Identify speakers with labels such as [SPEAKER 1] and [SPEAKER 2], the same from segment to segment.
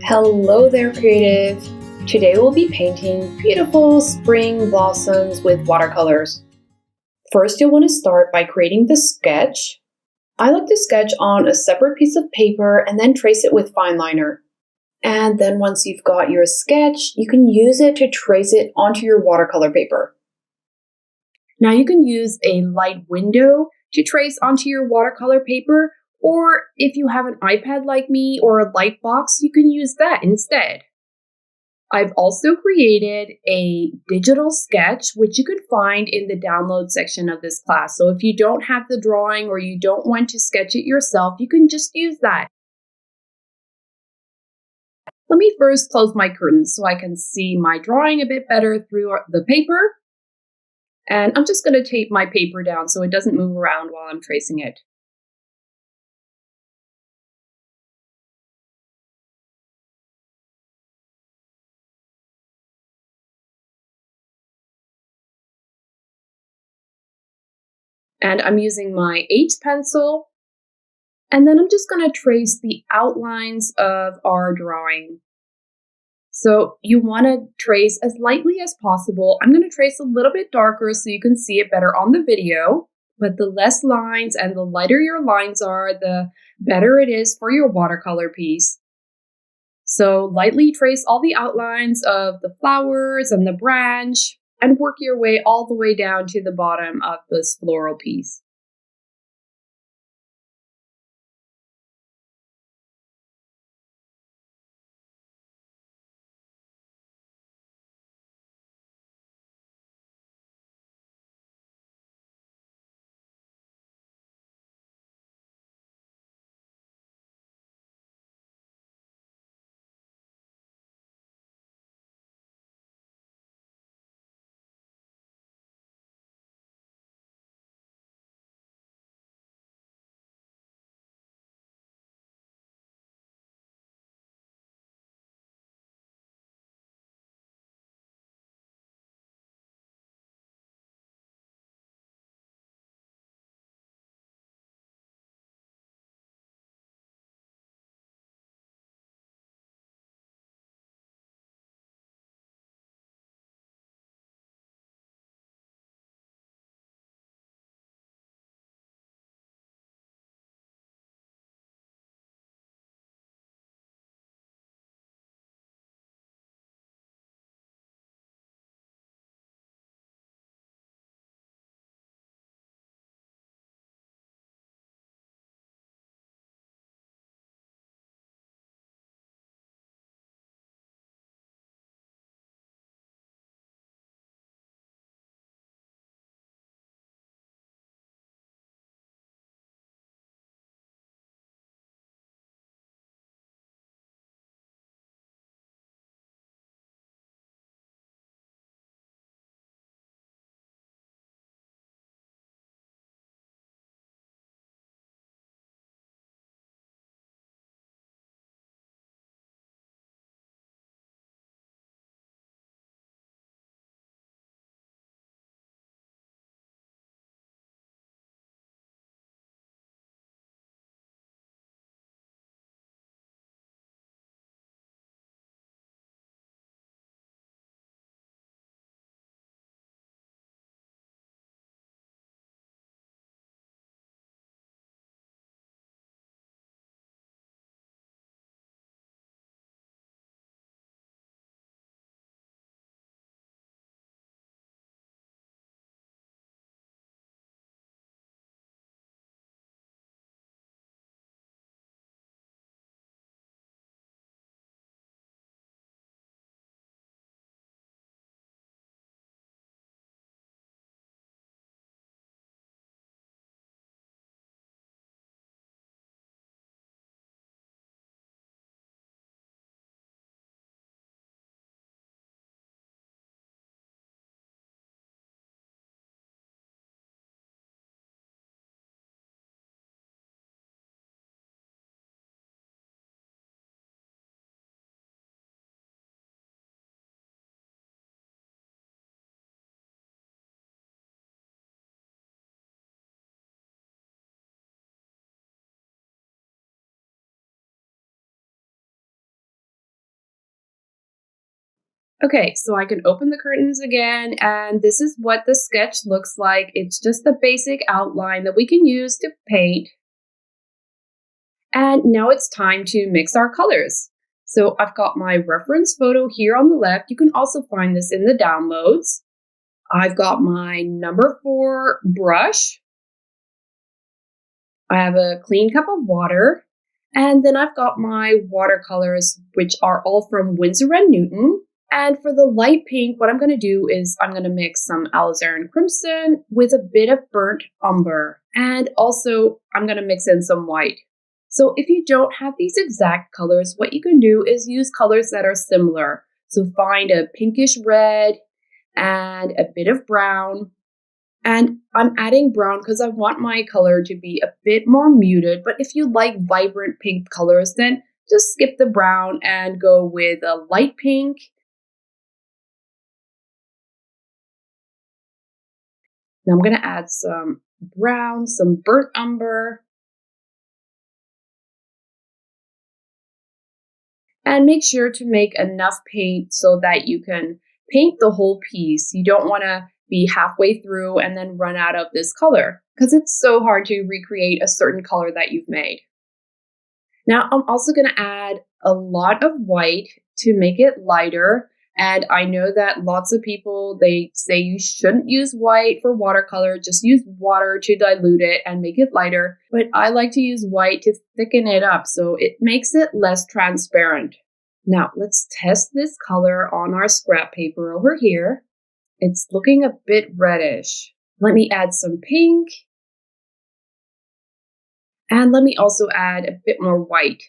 [SPEAKER 1] Hello there, creative! Today we'll be painting beautiful spring blossoms with watercolors. First, you'll want to start by creating the sketch. I like to sketch on a separate piece of paper and then trace it with fine liner. And then once you've got your sketch, you can use it to trace it onto your watercolor paper. Now you can use a light window to trace onto your watercolor paper, or if you have an iPad like me or a light box, you can use that instead. I've also created a digital sketch, which you can find in the download section of this class. So if you don't have the drawing or you don't want to sketch it yourself, you can just use that. Let me first close my curtains so I can see my drawing a bit better through the paper. And I'm just going to tape my paper down so it doesn't move around while I'm tracing it. And I'm using my H pencil. And then I'm just going to trace the outlines of our drawing. So you want to trace as lightly as possible. I'm going to trace a little bit darker so you can see it better on the video. But the less lines and the lighter your lines are, the better it is for your watercolor piece. So lightly trace all the outlines of the flowers and the branch and work your way all the way down to the bottom of this floral piece. Okay, so I can open the curtains again, and this is what the sketch looks like. It's just a basic outline that we can use to paint. And now it's time to mix our colors. So I've got my reference photo here on the left. You can also find this in the downloads. I've got my number 4 brush. I have a clean cup of water. And then I've got my watercolors, which are all from Winsor & Newton. And for the light pink, what I'm going to do is I'm going to mix some alizarin crimson with a bit of burnt umber. And also, I'm going to mix in some white. So if you don't have these exact colors, what you can do is use colors that are similar. So find a pinkish red and a bit of brown. And I'm adding brown because I want my color to be a bit more muted. But if you like vibrant pink colors, then just skip the brown and go with a light pink. Now I'm going to add some brown, some burnt umber. And make sure to make enough paint so that you can paint the whole piece. You don't want to be halfway through and then run out of this color because it's so hard to recreate a certain color that you've made. Now I'm also going to add a lot of white to make it lighter. And I know that lots of people, they say you shouldn't use white for watercolor, just use water to dilute it and make it lighter. But I like to use white to thicken it up so it makes it less transparent. Now let's test this color on our scrap paper over here. It's looking a bit reddish. Let me add some pink. And let me also add a bit more white.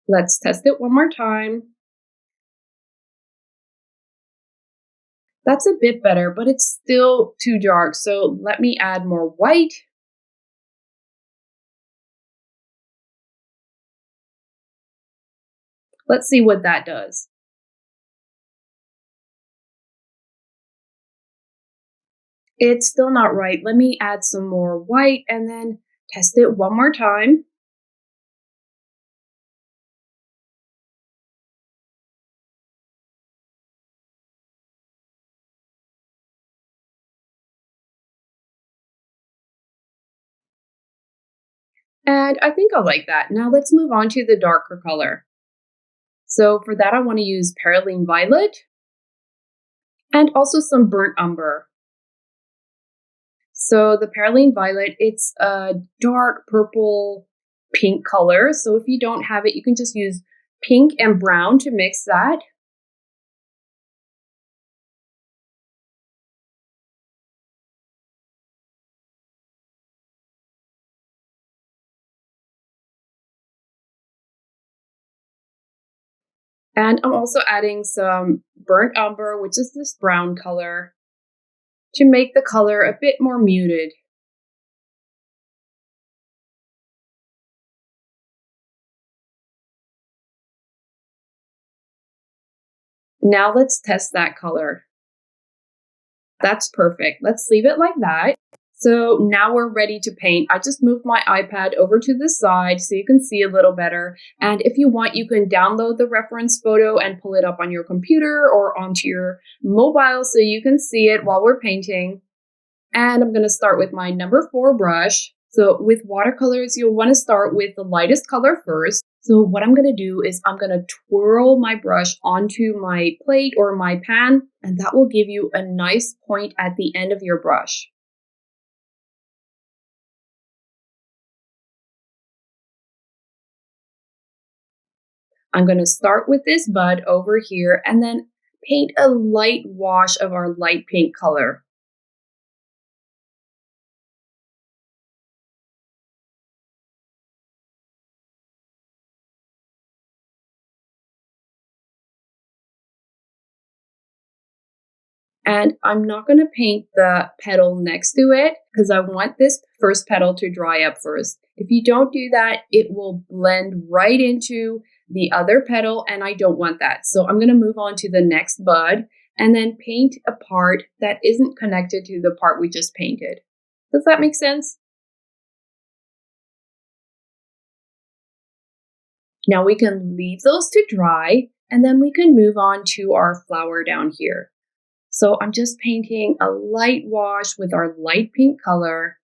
[SPEAKER 1] Let's test it one more time. That's a bit better, but it's still too dark. So let me add more white. Let's see what that does. It's still not right. Let me add some more white and then test it one more time. And I think I like that. Now let's move on to the darker color. So for that, I want to use perylene violet and also some burnt umber. So the perylene violet, it's a dark purple pink color. So if you don't have it, you can just use pink and brown to mix that. And I'm also adding some burnt umber, which is this brown color, to make the color a bit more muted. Now let's test that color. That's perfect. Let's leave it like that. So now we're ready to paint. I just moved my iPad over to the side so you can see a little better. And if you want, you can download the reference photo and pull it up on your computer or onto your mobile so you can see it while we're painting. And I'm going to start with my number 4 brush. So with watercolors, you'll want to start with the lightest color first. So what I'm going to do is I'm going to twirl my brush onto my plate or my pan, and that will give you a nice point at the end of your brush. I'm going to start with this bud over here and then paint a light wash of our light pink color. And I'm not going to paint the petal next to it because I want this first petal to dry up first. If you don't do that, it will blend right into the other petal and I don't want that. So I'm going to move on to the next bud and then paint a part that isn't connected to the part we just painted. Does that make sense? Now we can leave those to dry, and then we can move on to our flower down here. So I'm just painting a light wash with our light pink color.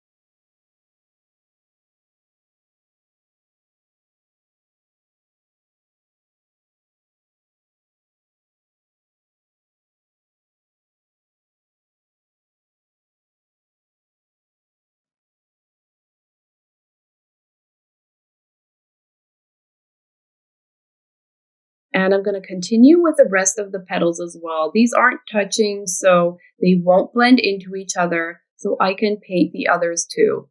[SPEAKER 1] And I'm going to continue with the rest of the petals as well. These aren't touching, so they won't blend into each other. So I can paint the others too.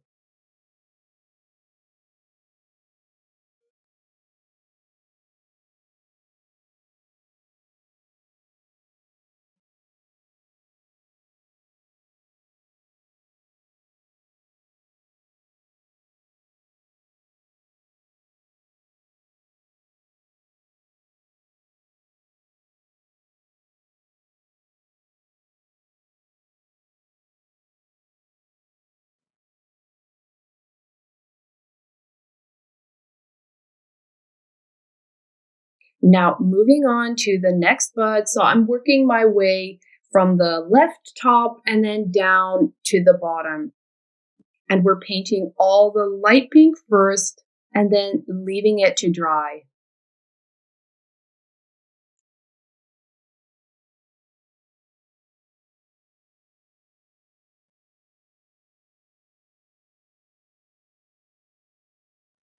[SPEAKER 1] Now, moving on to the next bud. So I'm working my way from the left top and then down to the bottom. And we're painting all the light pink first and then leaving it to dry.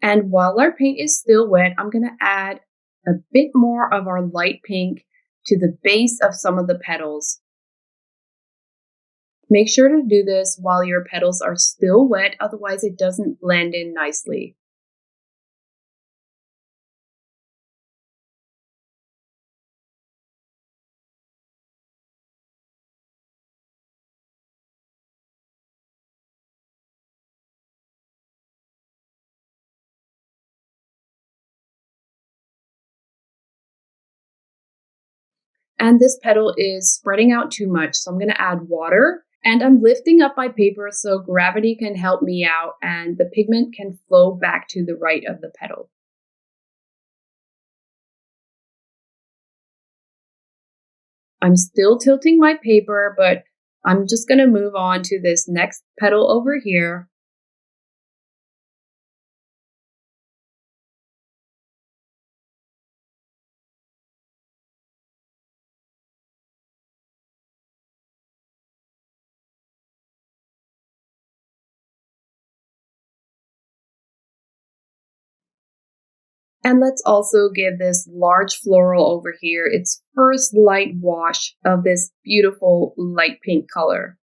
[SPEAKER 1] And while our paint is still wet, I'm going to add a bit more of our light pink to the base of some of the petals. Make sure to do this while your petals are still wet, otherwise it doesn't blend in nicely. And this petal is spreading out too much, so I'm going to add water. And I'm lifting up my paper so gravity can help me out and the pigment can flow back to the right of the petal. I'm still tilting my paper, but I'm just going to move on to this next petal over here. And let's also give this large floral over here its first light wash of this beautiful light pink color.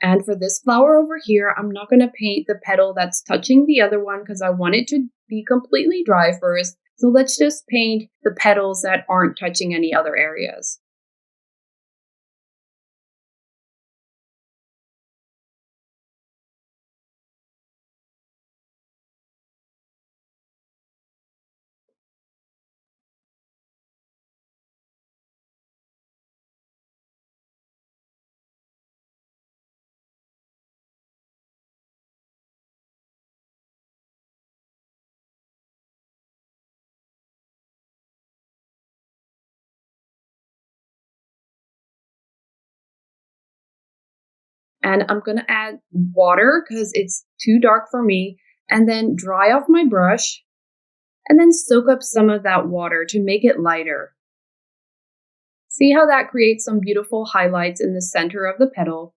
[SPEAKER 1] And for this flower over here, I'm not going to paint the petal that's touching the other one because I want it to be completely dry first. So let's just paint the petals that aren't touching any other areas. And I'm going to add water because it's too dark for me, and then dry off my brush and then soak up some of that water to make it lighter. See how that creates some beautiful highlights in the center of the petal?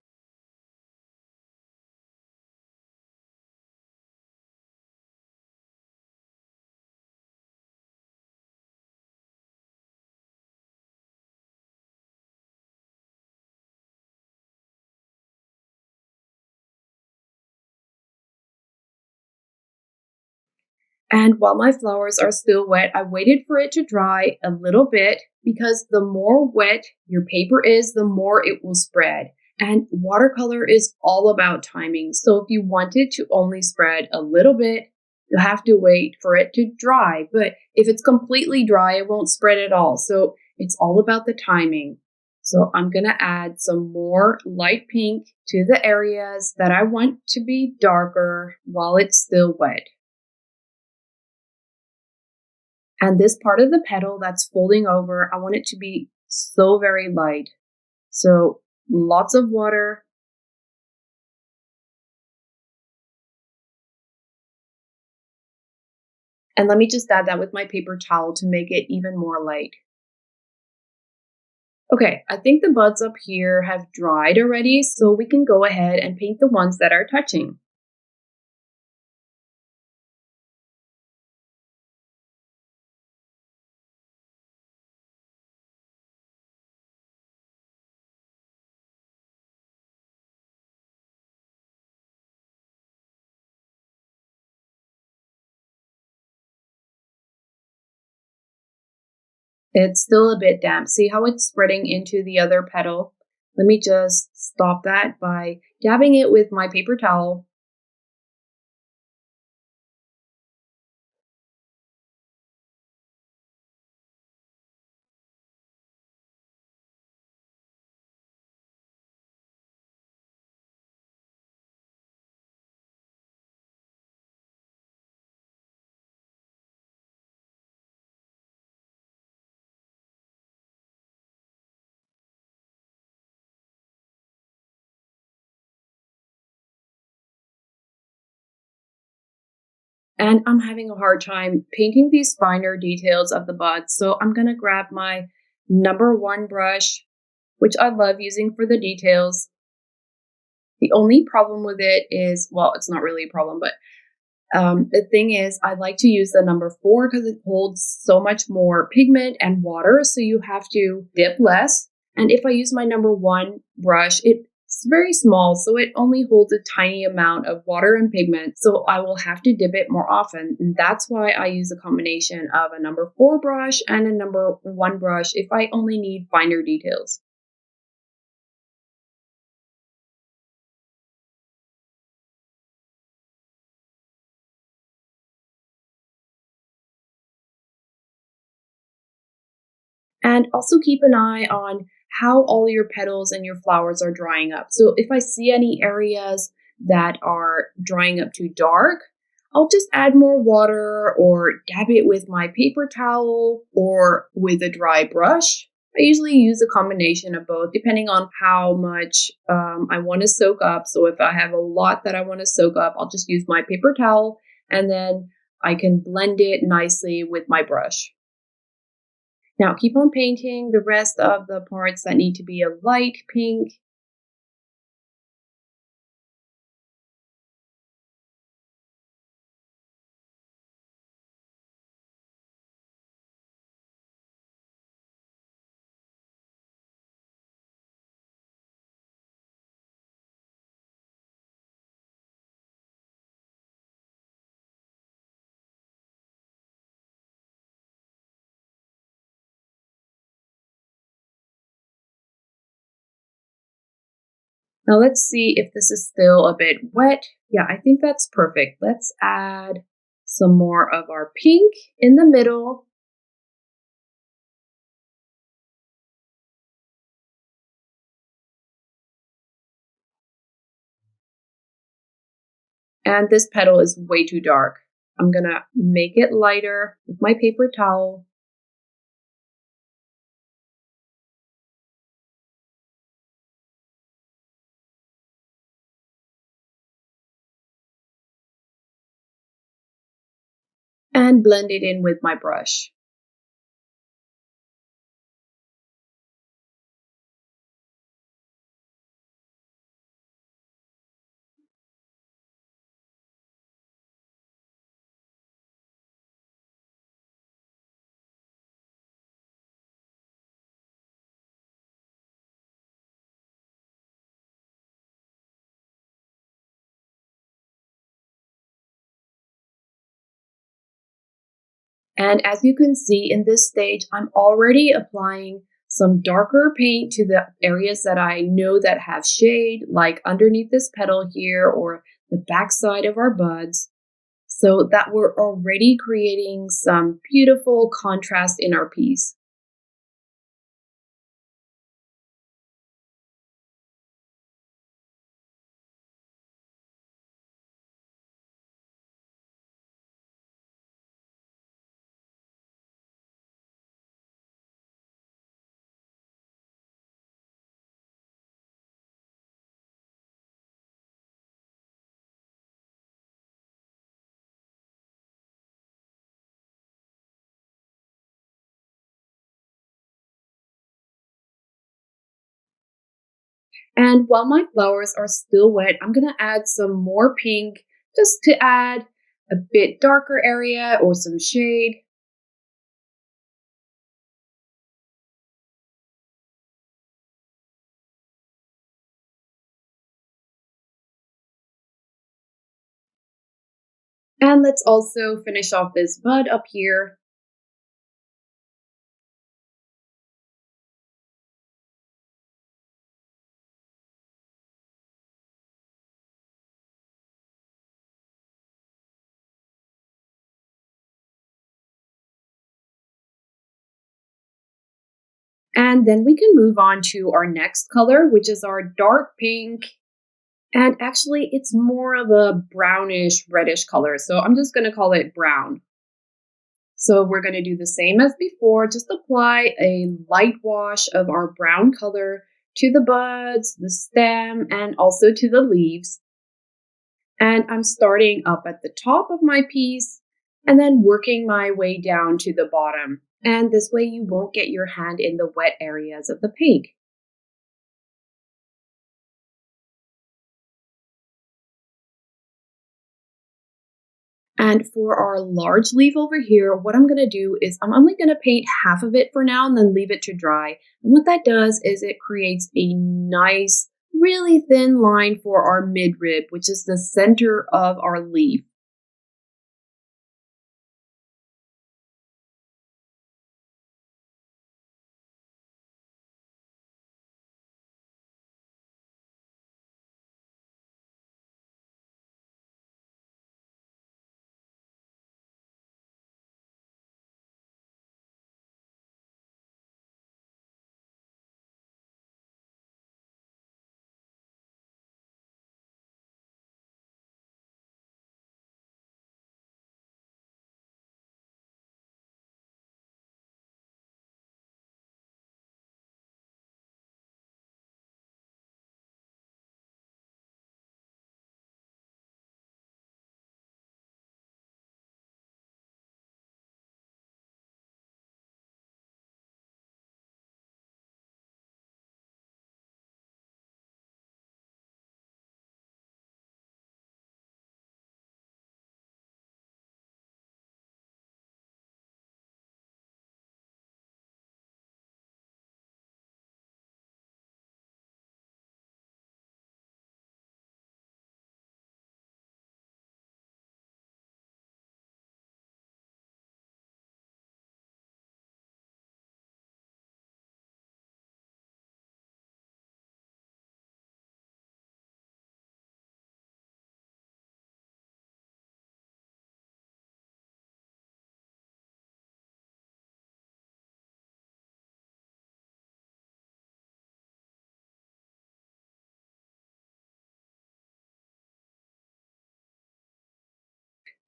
[SPEAKER 1] And while my flowers are still wet, I waited for it to dry a little bit because the more wet your paper is, the more it will spread. And watercolor is all about timing. So if you wanted to only spread a little bit, you'll have to wait for it to dry. But if it's completely dry, it won't spread at all. So it's all about the timing. So I'm going to add some more light pink to the areas that I want to be darker while it's still wet. And this part of the petal that's folding over, I want it to be so very light. So lots of water. And let me just add that with my paper towel to make it even more light. Okay, I think the buds up here have dried already, so we can go ahead and paint the ones that are touching. It's still a bit damp. See how it's spreading into the other petal? Let me just stop that by dabbing it with my paper towel. And I'm having a hard time painting these finer details of the buds. So I'm going to grab my number 1 brush, which I love using for the details. The only problem with it is, well, it's not really a problem, but the thing is, I like to use the number 4 because it holds so much more pigment and water. So you have to dip less. And if I use my number 1 brush, it's very small. So it only holds a tiny amount of water and pigment. So I will have to dip it more often. And that's why I use a combination of a number 4 brush and a number 1 brush if I only need finer details. And also keep an eye on how all your petals and your flowers are drying up. So if I see any areas that are drying up too dark, I'll just add more water or dab it with my paper towel or with a dry brush. I usually use a combination of both depending on how much I want to soak up. So if I have a lot that I want to soak up, I'll just use my paper towel and then I can blend it nicely with my brush. Now keep on painting the rest of the parts that need to be a light pink. Now let's see if this is still a bit wet. Yeah, I think that's perfect. Let's add some more of our pink in the middle. And this petal is way too dark. I'm gonna make it lighter with my paper towel. and blend it in with my brush. And as you can see in this stage, I'm already applying some darker paint to the areas that I know that have shade, like underneath this petal here or the backside of our buds, so that we're already creating some beautiful contrast in our piece. And while my flowers are still wet, I'm gonna add some more pink just to add a bit darker area or some shade. And let's also finish off this bud up here. And then we can move on to our next color, which is our dark pink. And actually, it's more of a brownish reddish color. So I'm just going to call it brown. So we're going to do the same as before, just apply a light wash of our brown color to the buds, the stem, and also to the leaves. And I'm starting up at the top of my piece and then working my way down to the bottom. And this way you won't get your hand in the wet areas of the paint. And for our large leaf over here, what I'm going to do is I'm only going to paint half of it for now and then leave it to dry. And what that does is it creates a nice, really thin line for our midrib, which is the center of our leaf.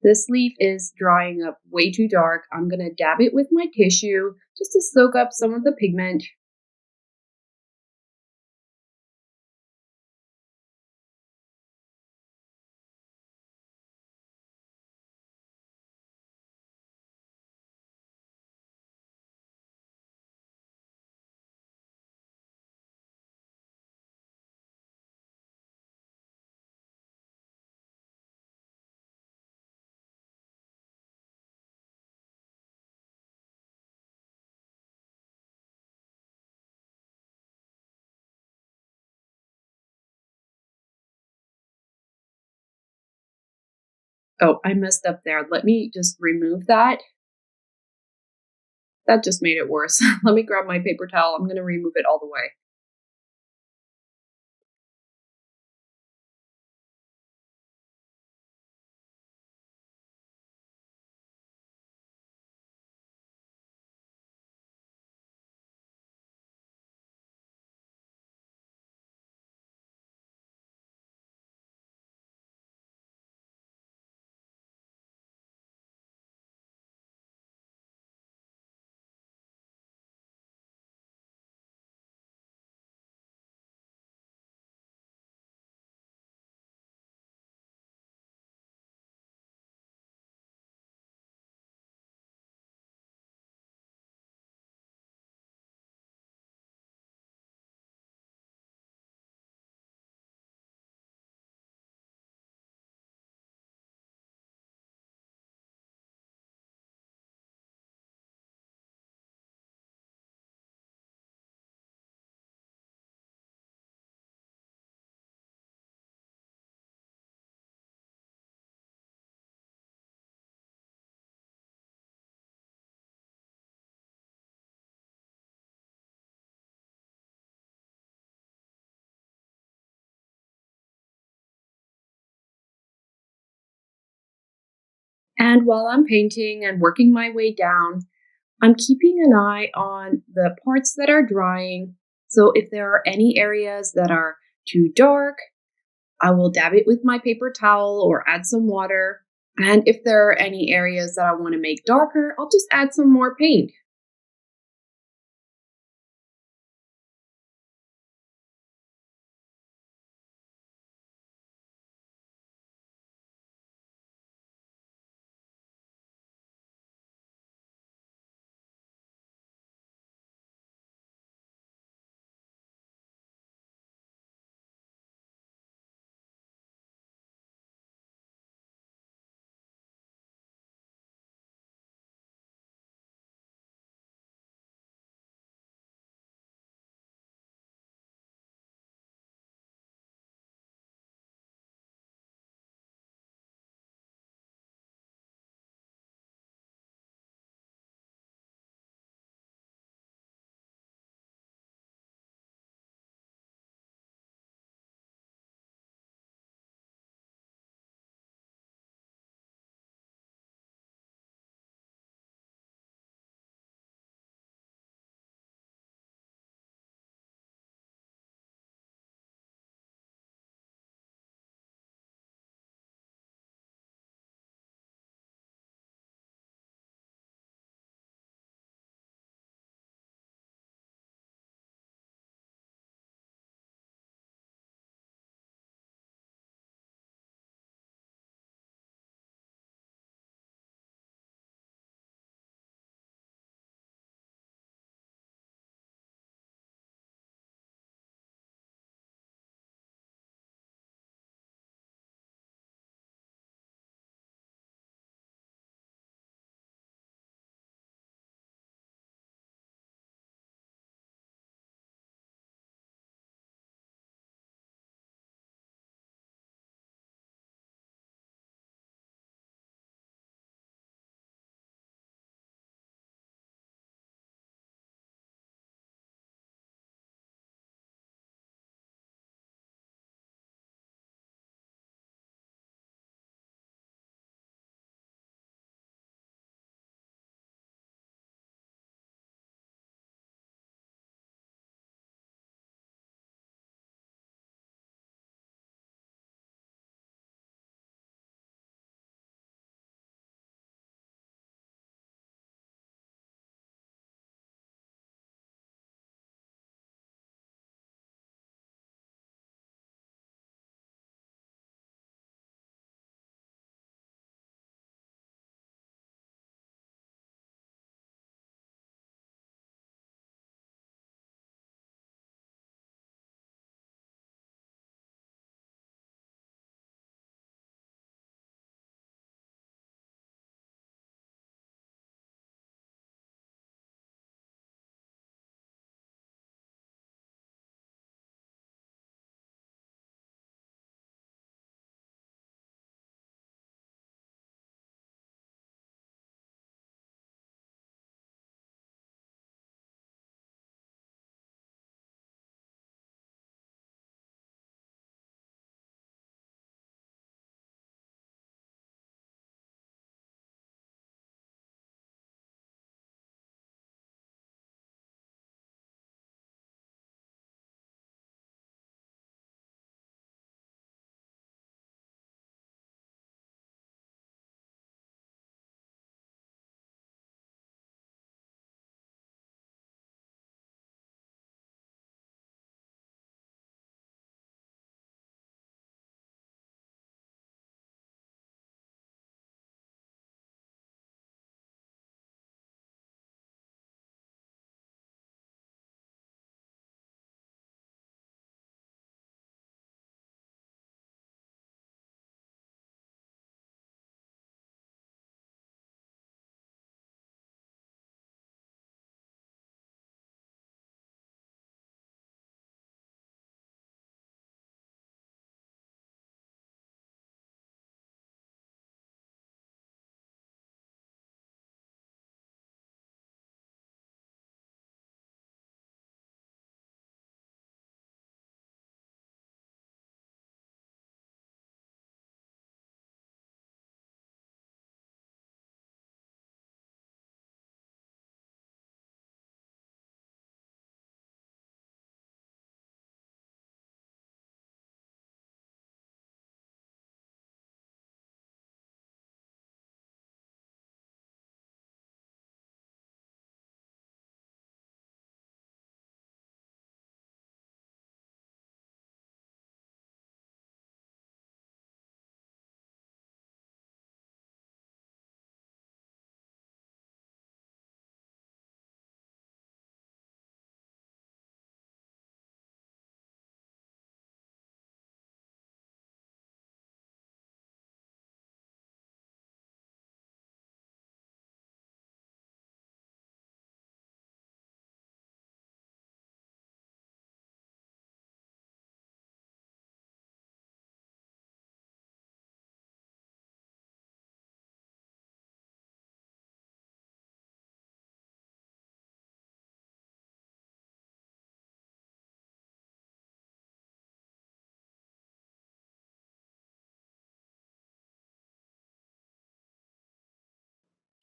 [SPEAKER 1] This leaf is drying up way too dark. I'm going to dab it with my tissue just to soak up some of the pigment. Oh, I messed up there. Let me just remove that. That just made it worse. Let me grab my paper towel. I'm going to remove it all the way. And while I'm painting and working my way down, I'm keeping an eye on the parts that are drying. So if there are any areas that are too dark, I will dab it with my paper towel or add some water. And if there are any areas that I want to make darker, I'll just add some more paint.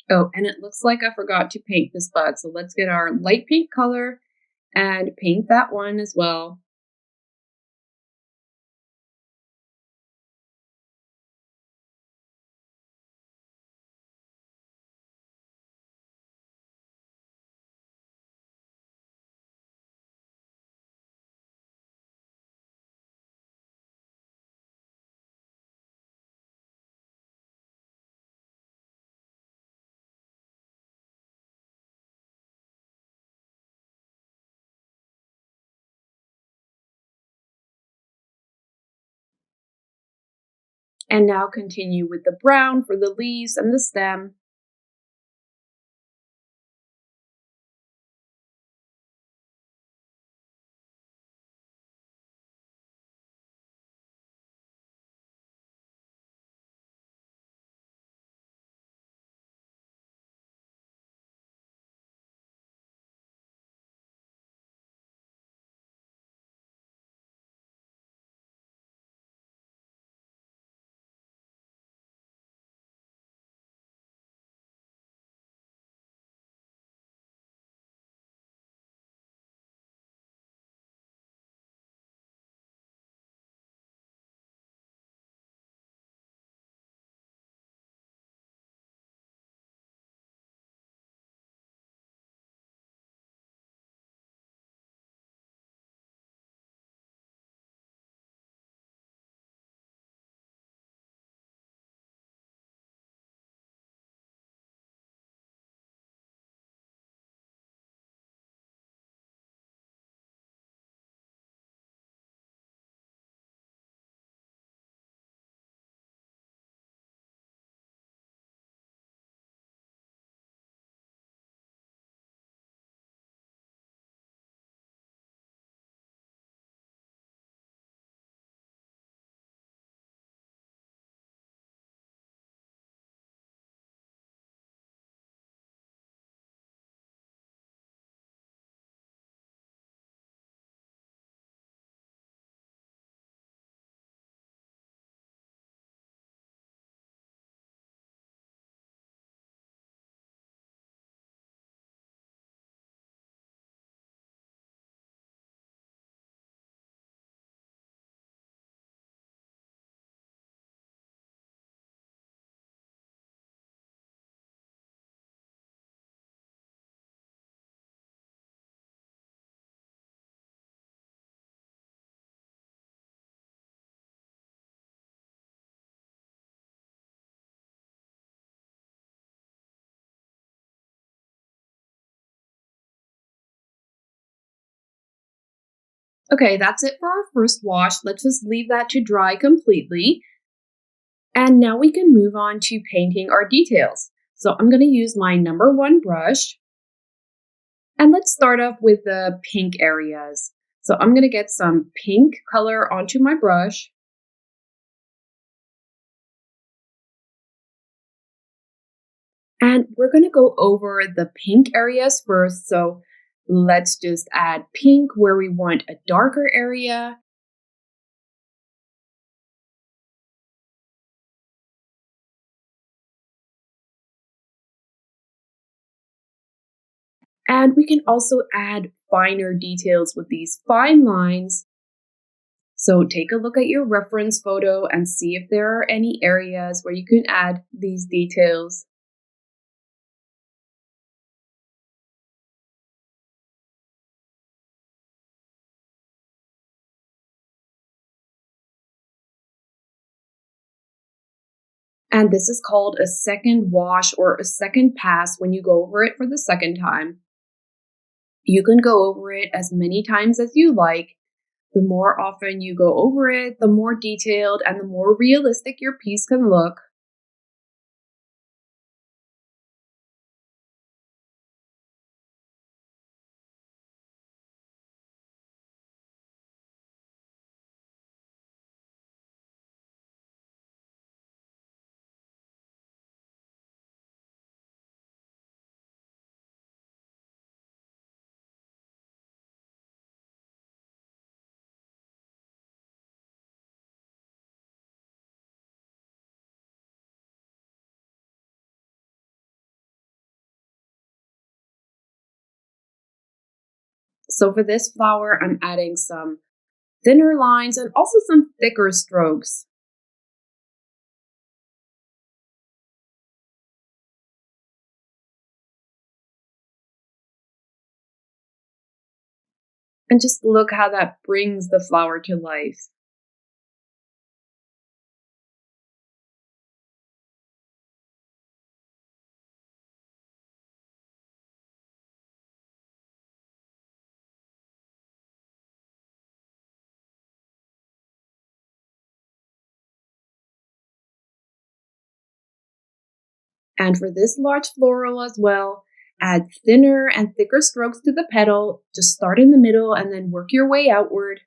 [SPEAKER 1] Oh, and it looks like I forgot to paint this bud. So let's get our light pink color and paint that one as well. And now continue with the brown for the leaves and the stem. Okay, that's it for our first wash. Let's just leave that to dry completely. And now we can move on to painting our details. So I'm going to use my number one brush. And let's start off with the pink areas. So I'm going to get some pink color onto my brush. And we're going to go over the pink areas first. So let's just add pink where we want a darker area. And we can also add finer details with these fine lines. So take a look at your reference photo and see if there are any areas where you can add these details. And this is called a second wash or a second pass when you go over it for the second time. You can go over it as many times as you like. The more often you go over it, the more detailed and the more realistic your piece can look. So for this flower, I'm adding some thinner lines and also some thicker strokes. And just look how that brings the flower to life. And for this large floral as well, add thinner and thicker strokes to the petal. Just start in the middle and then work your way outward.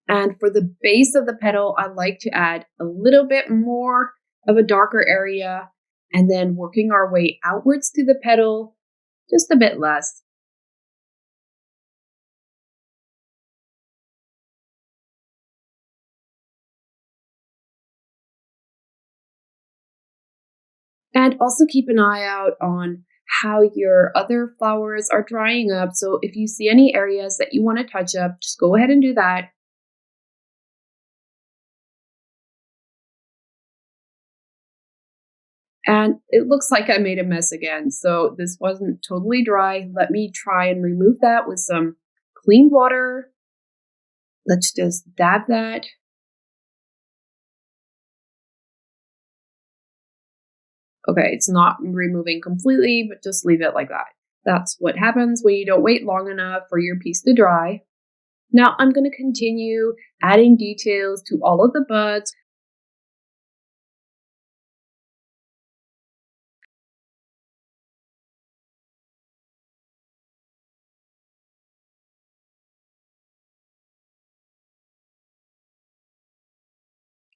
[SPEAKER 1] And for the base of the petal, I like to add a little bit more of a darker area and then working our way outwards to the petal, just a bit less. And also keep an eye out on how your other flowers are drying up. So if you see any areas that you want to touch up, just go ahead and do that. And it looks like I made a mess again. So this wasn't totally dry. Let me try and remove that with some clean water. Let's just dab that. Okay, it's not removing completely, but just leave it like that. That's what happens when you don't wait long enough for your piece to dry. Now I'm going to continue adding details to all of the buds.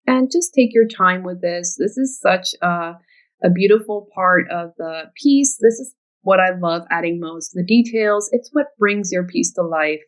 [SPEAKER 1] And just take your time with this. This is such a beautiful part of the piece. This is what I love adding most, the details. It's what brings your piece to life.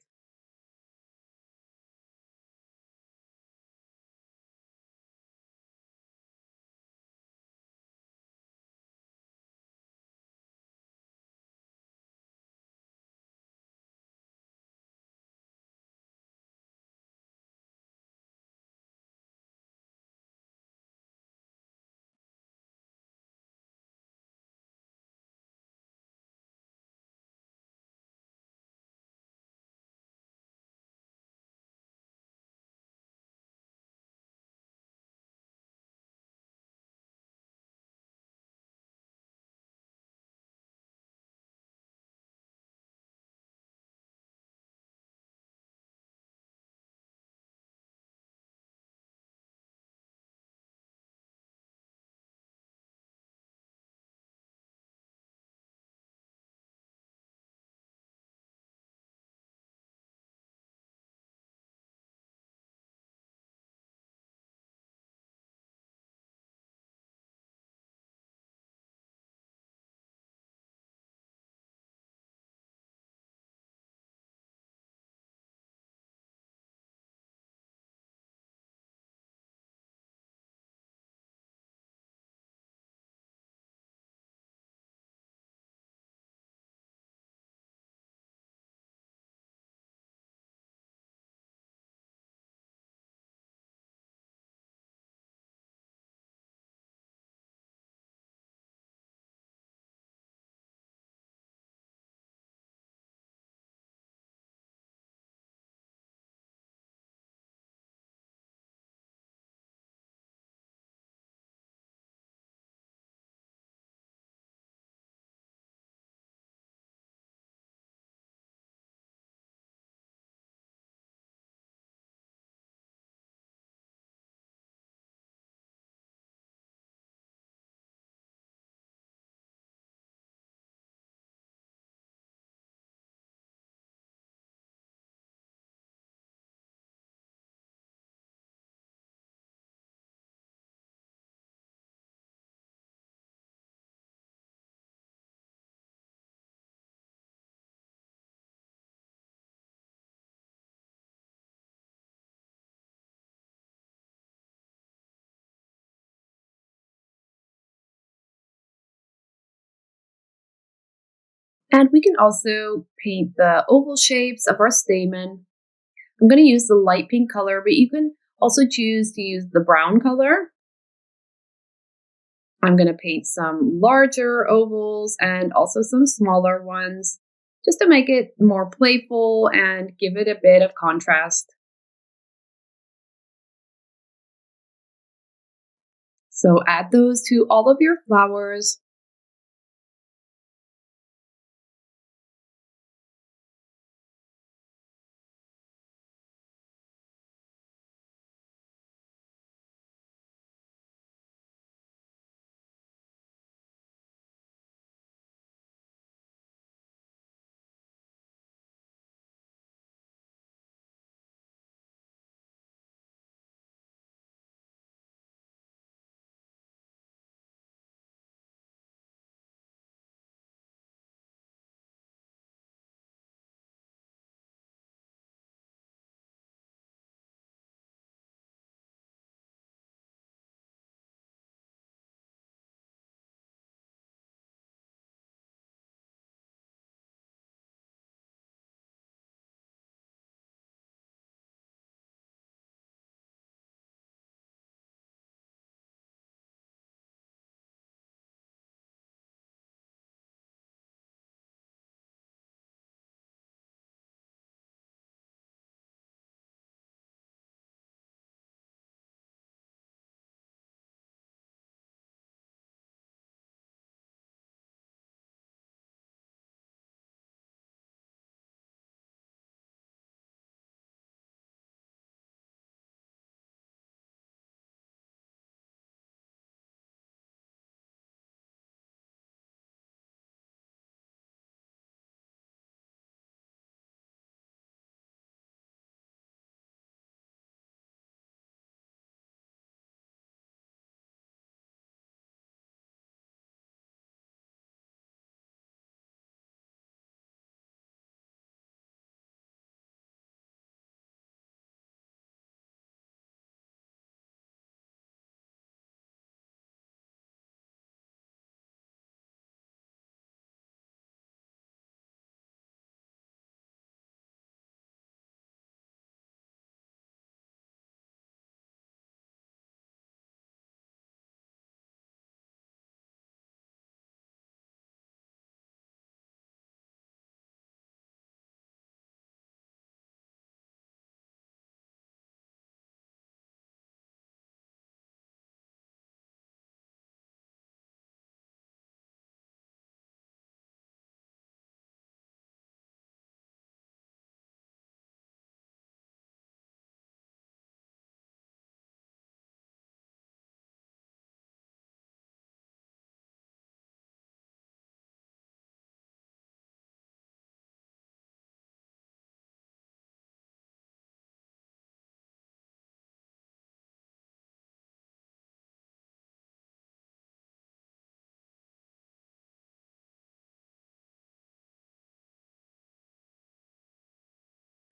[SPEAKER 1] And we can also paint the oval shapes of our stamen. I'm going to use the light pink color, but you can also choose to use the brown color. I'm going to paint some larger ovals and also some smaller ones just to make it more playful and give it a bit of contrast. So add those to all of your flowers.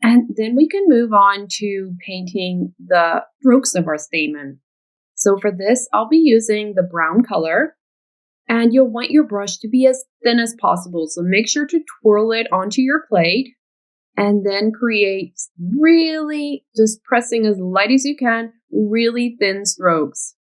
[SPEAKER 1] And then we can move on to painting the strokes of our stamen. So for this, I'll be using the brown color, and you'll want your brush to be as thin as possible. So make sure to twirl it onto your plate and then create really just pressing as light as you can, really thin strokes.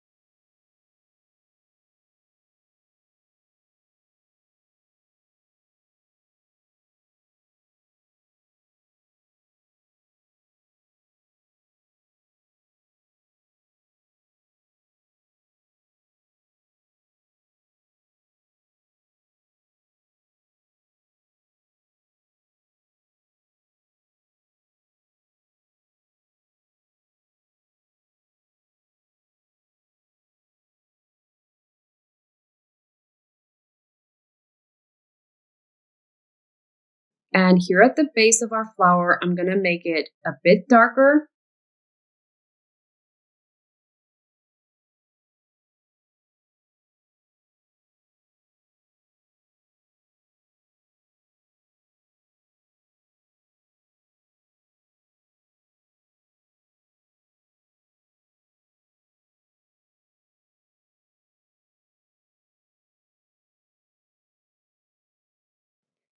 [SPEAKER 1] And here at the base of our flower, I'm going to make it a bit darker.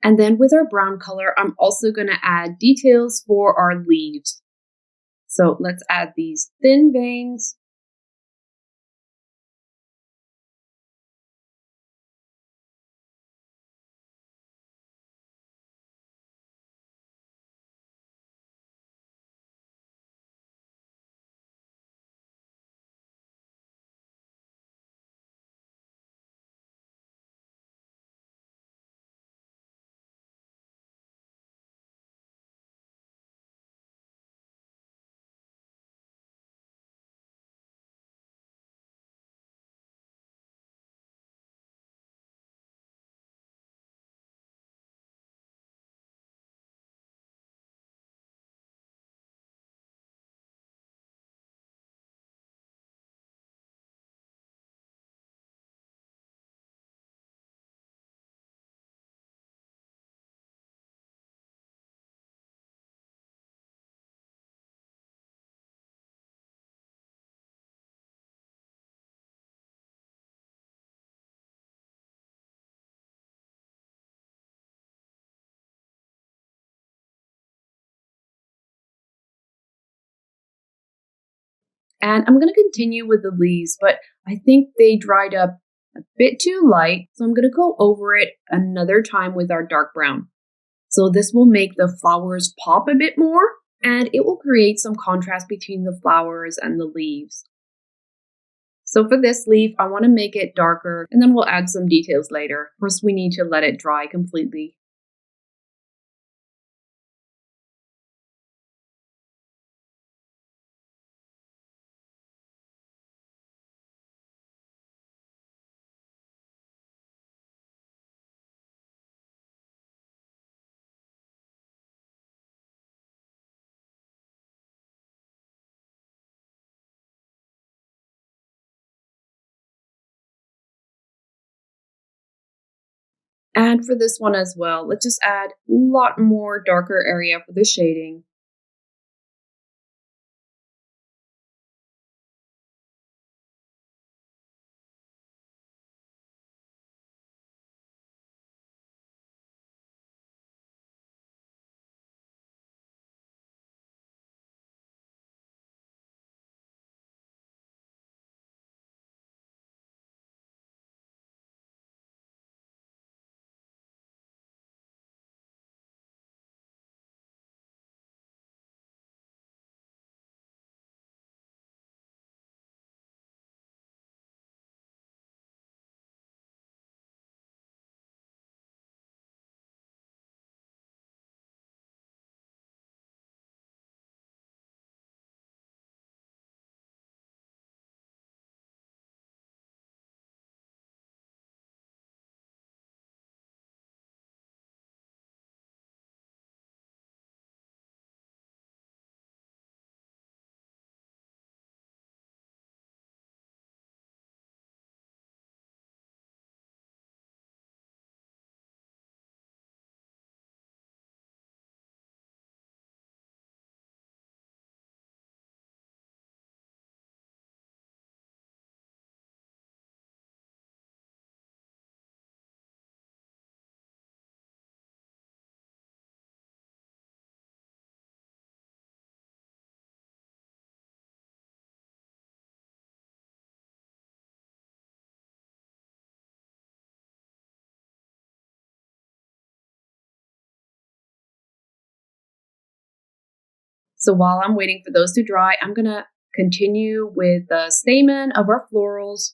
[SPEAKER 1] And then with our brown color, I'm also going to add details for our leaves. So let's add these thin veins. And I'm going to continue with the leaves, but I think they dried up a bit too light. So I'm going to go over it another time with our dark brown. So this will make the flowers pop a bit more, and it will create some contrast between the flowers and the leaves. So for this leaf, I want to make it darker, and then we'll add some details later. First, we need to let it dry completely. And for this one as well, let's just add a lot more darker area for the shading. So while I'm waiting for those to dry, I'm going to continue with the stamen of our florals.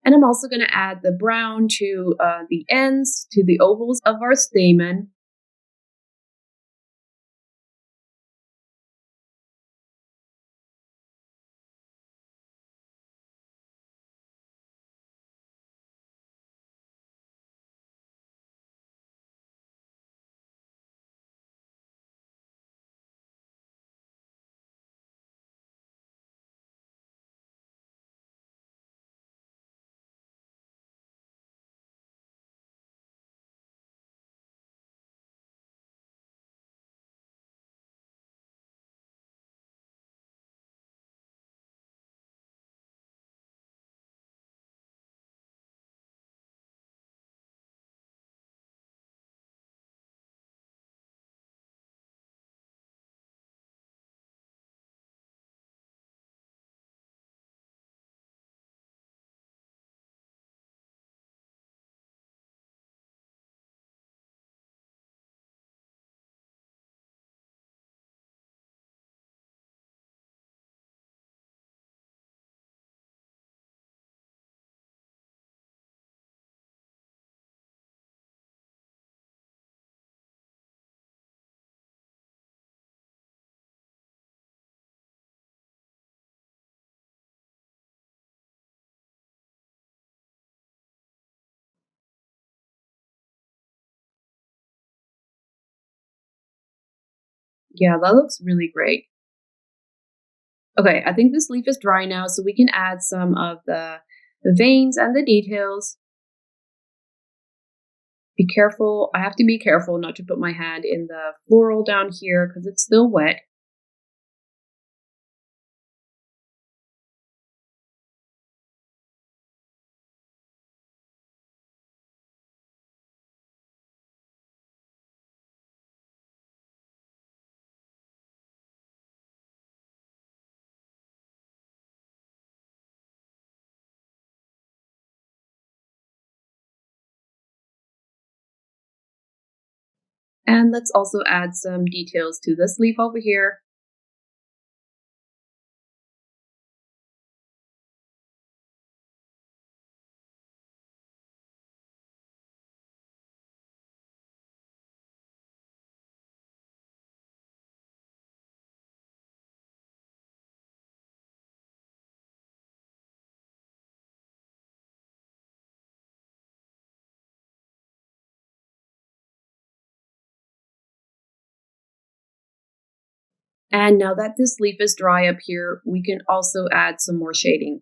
[SPEAKER 1] And I'm also going to add the brown to the ends, to the ovals of our stamen. Yeah, that looks really great. Okay, I think this leaf is dry now, so we can add some of the veins and the details. Be careful. I have to be careful not to put my hand in the floral down here because it's still wet. And let's also add some details to this leaf over here. And now that this leaf is dry up here, we can also add some more shading.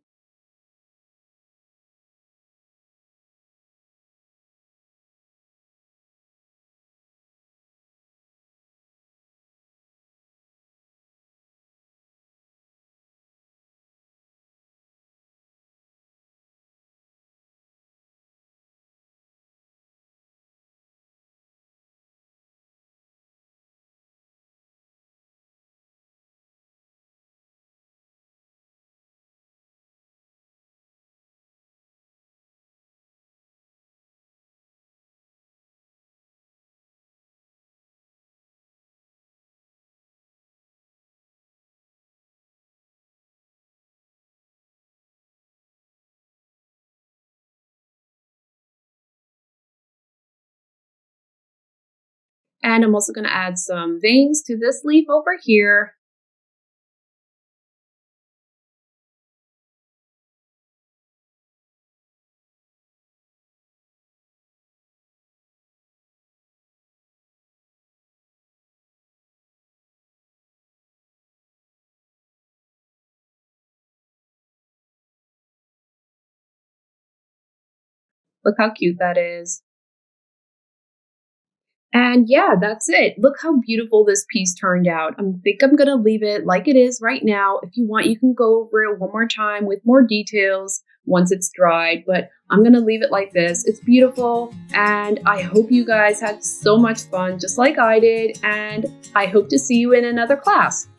[SPEAKER 1] And I'm also going to add some veins to this leaf over here. Look how cute that is. And yeah, that's it. Look how beautiful this piece turned out. I think I'm going to leave it like it is right now. If you want, you can go over it one more time with more details once it's dried, but I'm going to leave it like this. It's beautiful, and I hope you guys had so much fun just like I did, and I hope to see you in another class.